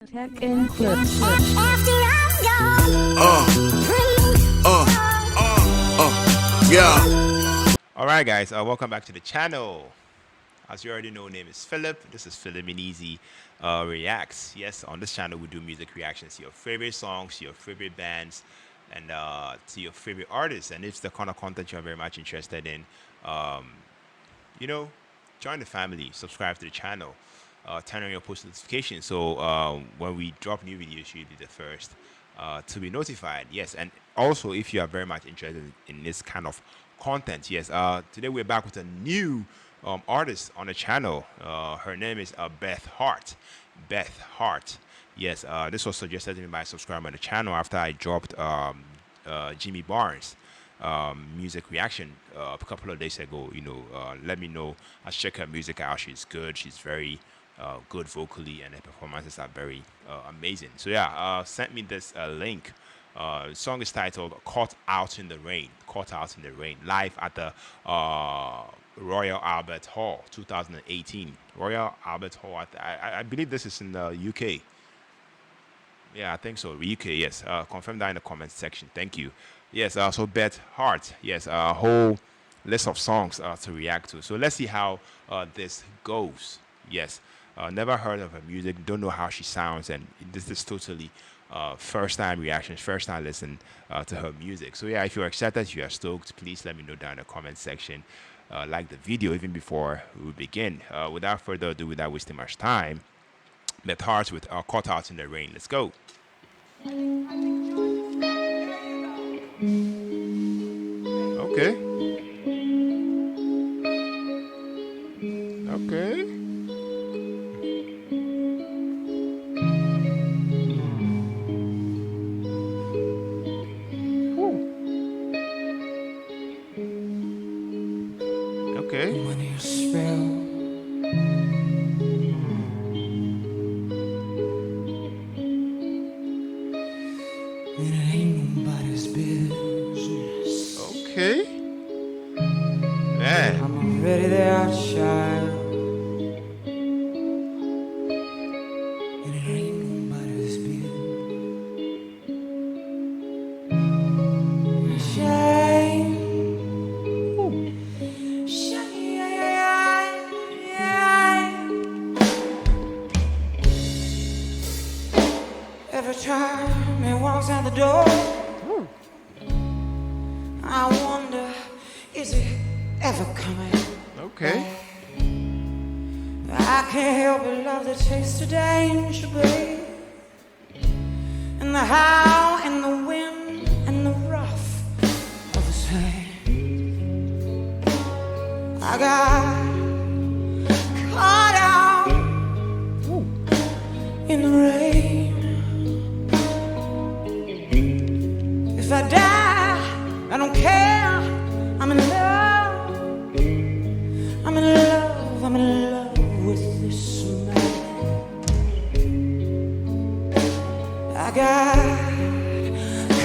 Tech and clips. Yeah. All right, guys, welcome back to the channel. As you already know, name is Philip. This is Philiminizzy Reacts. Yes, on this channel we do music reactions to your favorite songs, to your favorite bands, and to your favorite artists. And if it's the kind of content you're very much interested in, you know, join the family, subscribe to the channel, turn on your post notifications. So when we drop new videos, you'll be the first to be notified. Yes, and also if you are very much interested in this kind of content, yes, today we're back with a new artist on the channel. Her name is Beth Hart. Beth Hart. Yes, this was suggested to me by a subscriber on the channel after I dropped Jimmy Barnes music reaction a couple of days ago. Let me know. I check her music out. She's good. She's very good vocally, and her performances are very amazing. So yeah, sent me this link. The song is titled "Caught Out in the Rain." Caught Out in the Rain, live at the Royal Albert Hall, 2018. Royal Albert Hall. I believe this is in the UK. Yeah, I think so. UK, yes. Confirm that in the comment section. Thank you. Yes, so Beth Hart. Yes, a whole list of songs to react to. So let's see how this goes. Yes, never heard of her music. Don't know how she sounds. And this is totally first time reactions, first time listen to her music. So yeah, if you're excited, you are stoked, please let me know down in the comment section. Like the video even before we begin. Without further ado, without wasting much time, Beth Hart with Caught Out in the Rain. Let's go. Okay. Okay. Okay. It ain't nobody's business. Okay. Man. I'm already there, child. And it ain't nobody's business. Shame. Every time he walks out the door, I wonder, is he ever coming? Okay. I can't help but love the taste of danger, babe, and the how and the wind and the rough of his hand. I got caught out in the rain. If I die, I don't care. I'm in love. I'm in love. I'm in love with this man. I got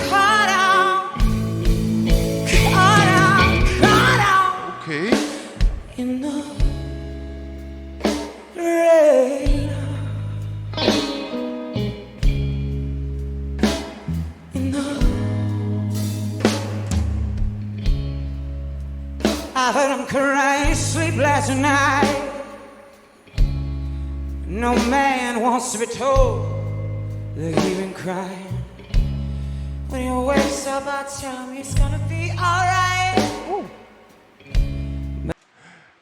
caught out Okay. in the rain. I heard him crying sleep last night. No man wants to be told that he's been crying. When he wakes up, I tell him he's gonna be alright.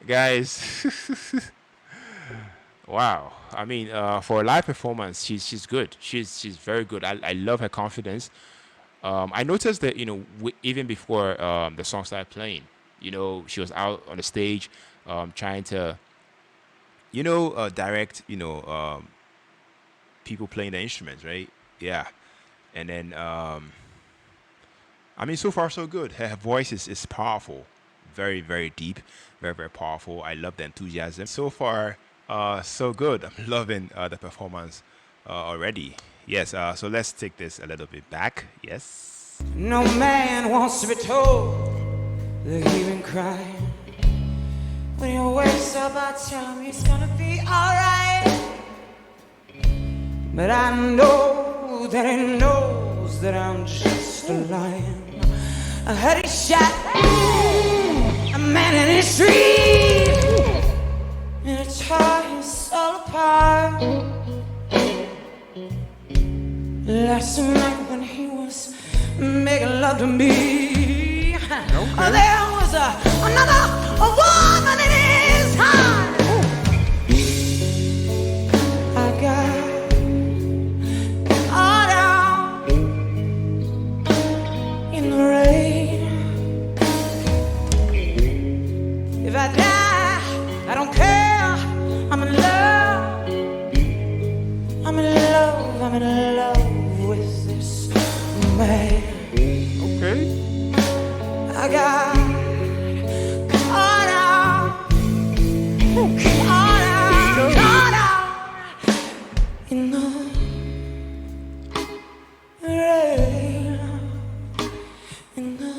Guys. Wow. I mean, for a live performance, she's good. She's very good. I love her confidence. I noticed that even before the song started playing, she was out on the stage trying to direct people playing the instruments, right? Yeah. And then I mean, so far so good. Her voice is powerful, very, very deep, very, very powerful. I love the enthusiasm. So far so good. I'm loving the performance already. Yes, so let's take this a little bit back. Yes. No man wants to be told that he's been crying. When he wakes up, I tell him he's gonna be alright. but I know that he knows that I'm just a lion. I heard he shot a man in the street, and it tore his soul apart. Last night when he was making love to me, there was another woman in his heart. I got caught out in the rain. If I die, I don't care. I'm in love. I'm in love. I'm in love with this man. Okay. I got caught out in the rain, in the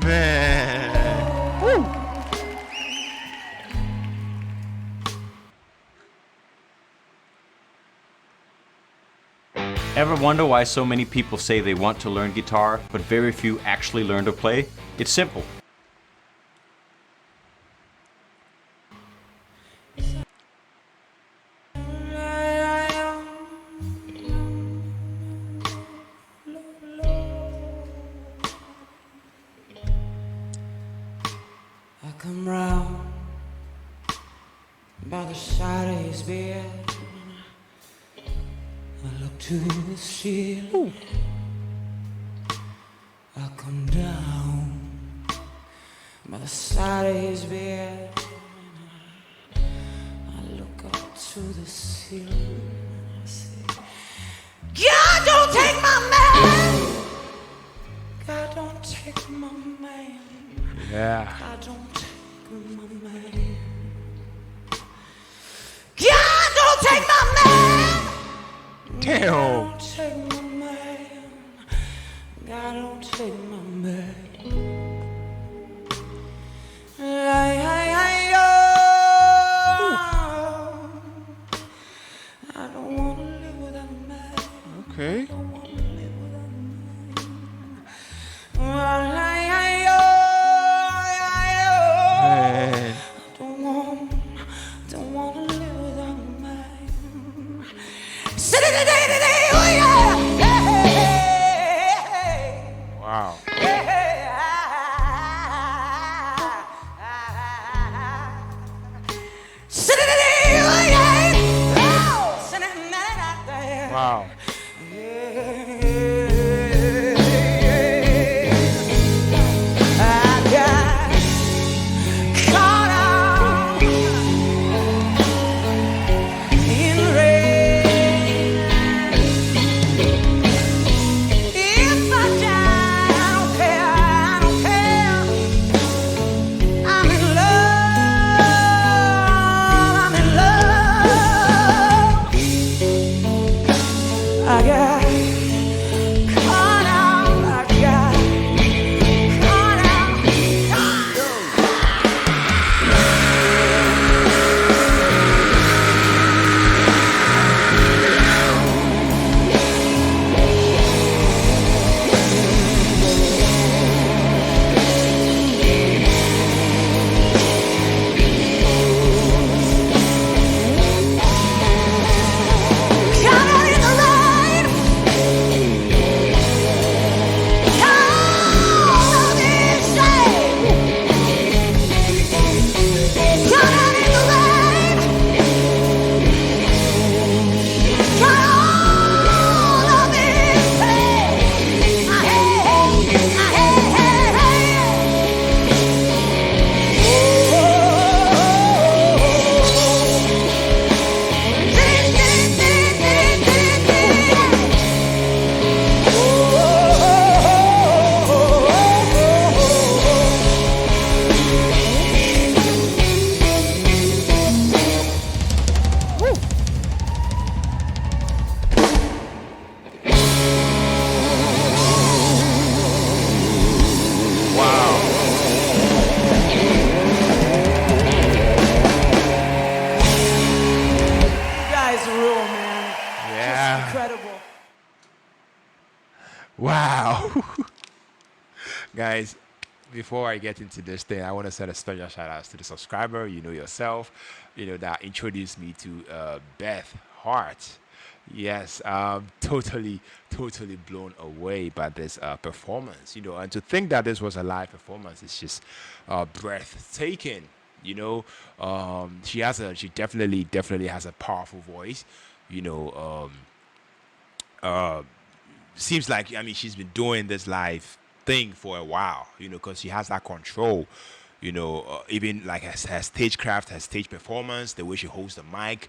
Man. Ever wonder why so many people say they want to learn guitar, but very few actually learn to play? It's simple. I come round by the side of his bed. I look to the ceiling. I come down by the side of his bed. I look up to the ceiling. I say, God, don't take my man. God, don't take my man. Yeah. God, don't take my man. God, don't take my man. Damn. God, don't take my man. God, don't take my man. I don't want to live without a man. Okay. I don't want to live without a man. Man. Don't want to live without a man. Wow. Wow. I got Wow. Guys, before I get into this thing, I want to send a special shout out to the subscriber, you know yourself, that introduced me to Beth Hart. Yes, totally, totally blown away by this performance, and to think that this was a live performance is just breathtaking. She definitely has a powerful voice. You know, seems like, I mean, she's been doing this live thing for a while, because she has that control. Even like her stagecraft, her stage performance, the way she holds the mic,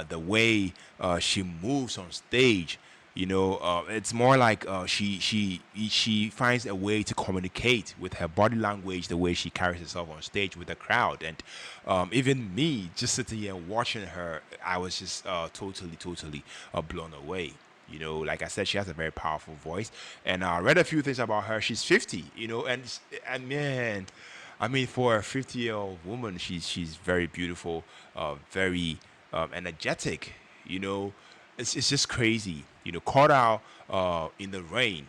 the way she moves on stage. It's more like she finds a way to communicate with her body language, the way she carries herself on stage with the crowd, and even me just sitting here and watching her, I was just totally blown away. Like I said, she has a very powerful voice, and I read a few things about her. She's 50, and man, I mean, for a 50-year-old woman, she's very beautiful, very energetic. It's just crazy. Caught out in the rain.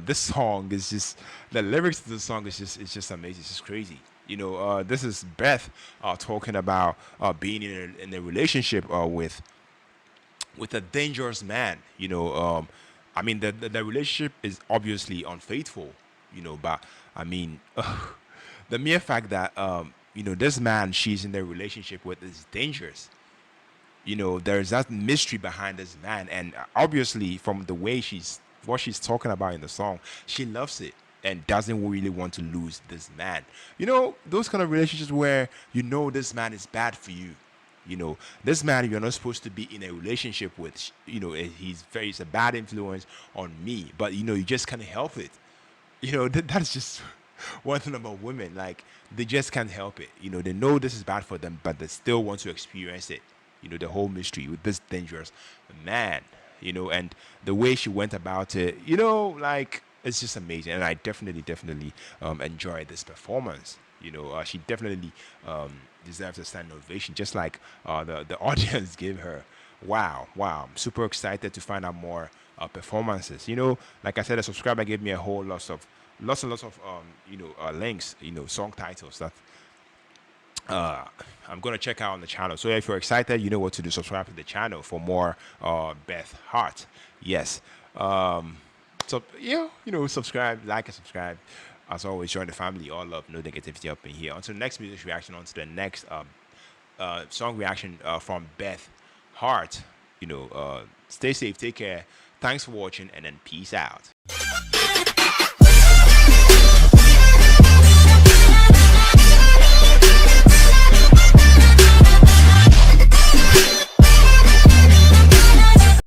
This song is just, the lyrics to the song is just amazing. It's just crazy. This is Beth talking about being in a relationship with a dangerous man. I mean, the relationship is obviously unfaithful. But I mean, the mere fact that this man she's in the relationship with is dangerous. There's that mystery behind this man, and obviously from the way what she's talking about in the song, she loves it and doesn't really want to lose this man. Those kind of relationships where this man is bad for you. This man you're not supposed to be in a relationship with. He's a bad influence on me, but you just can't help it. That's just one thing about women. Like, they just can't help it. They know this is bad for them, but they still want to experience it. The whole mystery with this dangerous man. And the way she went about it, like, it's just amazing. And I definitely enjoyed this performance. She definitely deserves a standing ovation, just like the audience gave her. Wow. I'm super excited to find out more performances. Like I said, a subscriber gave me a whole lots and lots of links, song titles that I'm gonna check out on the channel. So if you're excited, you know what to do. Subscribe to the channel for more Beth Hart. Yes. So subscribe, like, and subscribe. As always, join the family. All love, no negativity up in here. Until the next music reaction, on to the next song reaction from Beth Hart. Stay safe, take care. Thanks for watching, and then peace out.